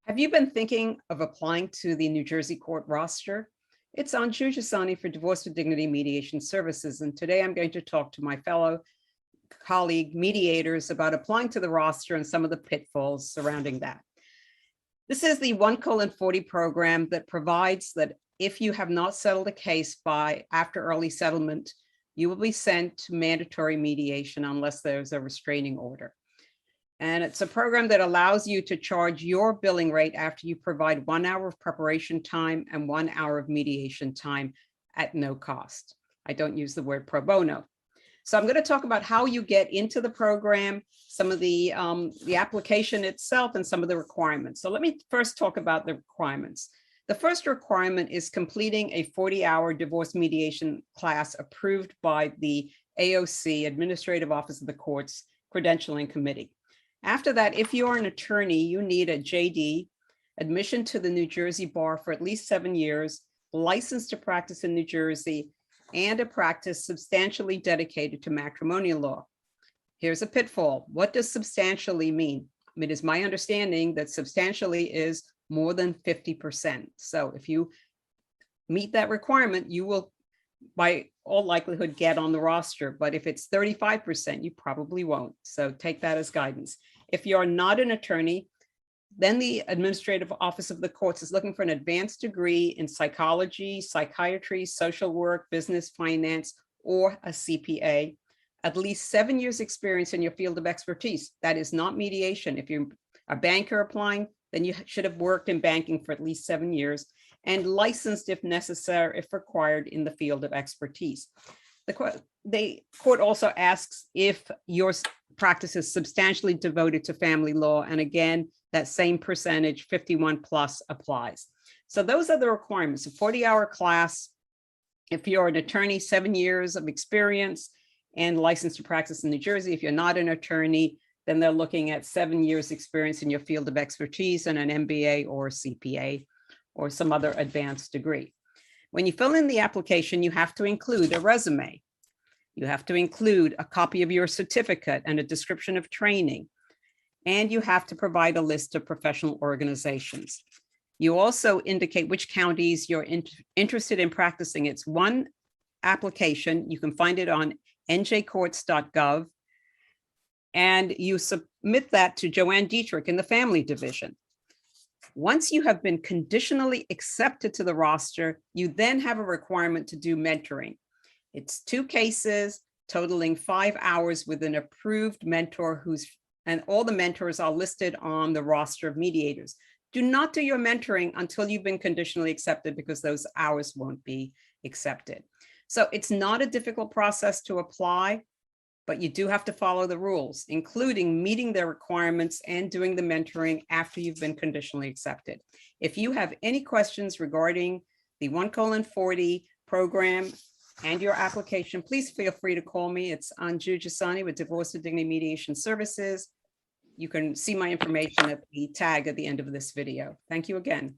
Have you been thinking of applying to the New Jersey court roster? It's Anju, Jessani for Divorce with Dignity Mediation Services, and today I'm going to talk to my fellow colleague mediators about applying to the roster and some of the pitfalls surrounding that. This is the 1:40 program that provides that if you have not settled a case by after early settlement, you will be sent to mandatory mediation unless there's a restraining order. And it's a program that allows you to charge your billing rate after you provide 1 hour of preparation time and 1 hour of mediation time at no cost. I don't use the word pro bono. So I'm going to talk about how you get into the program, some of the application itself, and some of the requirements. So let me first talk about the requirements. The first requirement is completing a 40-hour divorce mediation class approved by the AOC, Administrative Office of the Courts Credentialing Committee. After that, if you're an attorney, you need a JD, admission to the New Jersey bar for at least 7 years, license to practice in New Jersey, and a practice substantially dedicated to matrimonial law. Here's a pitfall. What does substantially mean? It is my understanding that substantially is more than 50%. So if you meet that requirement, you will, by all likelihood, get on the roster. But if it's 35%, you probably won't. So take that as guidance. If you're not an attorney, then the Administrative Office of the Courts is looking for an advanced degree in psychology, psychiatry, social work, business, finance, or a CPA, at least 7 years experience in your field of expertise. That is not mediation. If you're a banker applying, then you should have worked in banking for at least 7 years and licensed if necessary, if required, in the field of expertise. The court also asks if your practice is substantially devoted to family law. And again, that same percentage, 51 plus, applies. So those are the requirements. A 40-hour class. If you're an attorney, 7 years of experience and licensed to practice in New Jersey. If you're not an attorney, then they're looking at 7 years experience in your field of expertise and an MBA or CPA or some other advanced degree. When you fill in the application, you have to include a resume. You have to include a copy of your certificate and a description of training. And you have to provide a list of professional organizations. You also indicate which counties you're interested in practicing. It's one application. You can find it on njcourts.gov. And you submit that to Joanne Dietrich in the Family Division. Once you have been conditionally accepted to the roster, you then have a requirement to do mentoring. It's 2 cases totaling 5 hours with an approved mentor and all the mentors are listed on the roster of mediators. Do not do your mentoring until you've been conditionally accepted because those hours won't be accepted. So it's not a difficult process to apply, but you do have to follow the rules, including meeting their requirements and doing the mentoring after you've been conditionally accepted. If you have any questions regarding the 1:40 program and your application, please feel free to call me. It's Anju Jessani with Divorce with Dignity Mediation Services. You can see my information at the tag at the end of this video. Thank you again.